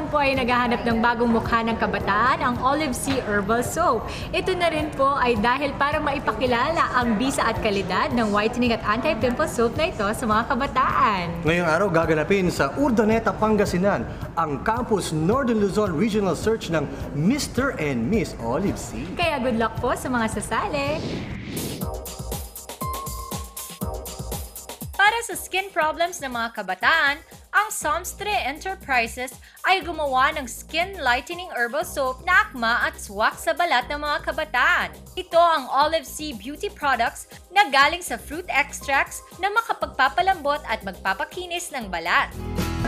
taon-taon po ay naghahanap ng bagong mukha ng kabataan ang Olive Sea Herbal Soap. Ito na rin po ay dahil para maipakilala ang bisa at kalidad ng whitening at anti-pimple soap na ito sa mga kabataan. Ngayong araw gaganapin sa Urdaneta, Pangasinan ang Campus Northern Luzon Regional Search ng Mr. and Miss Olive Sea. Kaya good luck po sa mga sasali! Para sa skin problems ng mga kabataan, ang Samstre Enterprises ay gumawa ng skin lightening herbal soap na akma at swak sa balat ng mga kabataan. Ito ang Olive Sea Beauty Products na galing sa fruit extracts na makapagpapalambot at magpapakinis ng balat.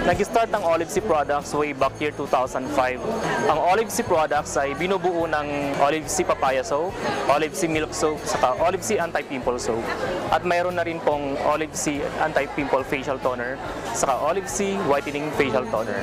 Nag-start ang Olive Sea Products way back year 2005. Ang Olive Sea Products ay binubuo ng Olive Sea Papaya Soap, Olive Sea Milk Soap, saka Olive Sea Anti-Pimple Soap. At mayroon na rin pong Olive Sea Anti-Pimple Facial Toner, saka Olive Sea Whitening Facial Toner.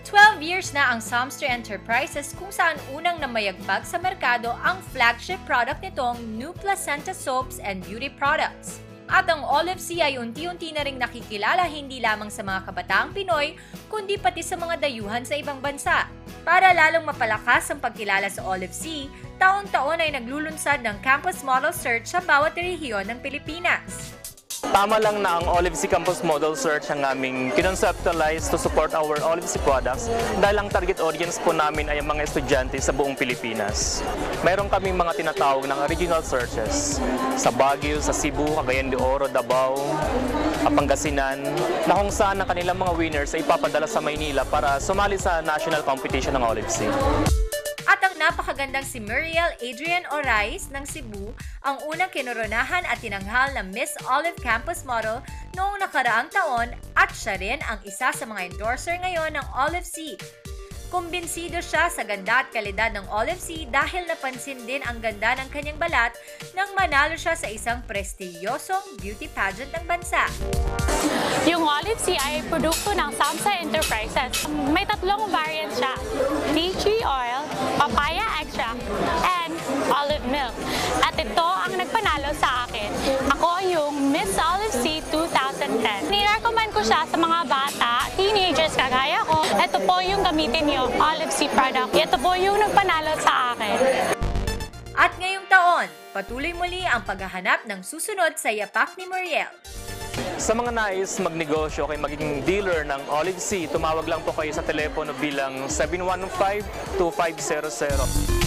12 years na ang Samstre Enterprises kung saan unang namayagpag sa merkado ang flagship product nitong New Placenta Soaps and Beauty Products. At ang Olive Sea ay unti-unti na ring nakikilala hindi lamang sa mga kabataang Pinoy, kundi pati sa mga dayuhan sa ibang bansa. Para lalong mapalakas ang pagkilala sa Olive Sea, taon-taon ay naglulunsad ng campus model search sa bawat rehiyon ng Pilipinas. Tama lang na ang Olive Sea Campus Model Search ang aming kinonceptualize to support our Olive Sea products dahil ang target audience po namin ay ang mga estudyante sa buong Pilipinas. Mayroon kaming mga tinatawag ng original searches sa Baguio, sa Cebu, Cagayan de Oro, Davao, Pangasinan, na kung saan ang kanilang mga winners ay ipapadala sa Maynila para sumali sa national competition ng Olive Sea. At ang napakagandang si Muriel Adrian Orais ng Cebu ang unang kinoronahan at tinanghal na Miss Olive Campus Model noong nakaraang taon at siya rin ang isa sa mga endorser ngayon ng Olive Sea. Kumbinsido siya sa ganda at kalidad ng Olive Sea dahil napansin din ang ganda ng kanyang balat nang manalo siya sa isang prestiyosong beauty pageant ng bansa. Yung Olive Sea ay produkto ng Samstre Enterprises. May tatlong variants siya: tea tree oil, papaya extract, and olive milk. At ito ang nagpanalo sa akin. Ako yung Miss Olive Sea 2010. Nirecommend ko siya sa mga bata, teenagers kagaya ko. Ito po yung gamitin niyo, Olive Sea product. Ito po yung nagpanalo sa akin. At ngayong taon, patuloy muli ang paghahanap ng susunod sa yapak ni Muriel. Sa mga nais magnegosyo kay magiging dealer ng Olive Sea, tumawag lang po kayo sa telepono bilang 715-2500.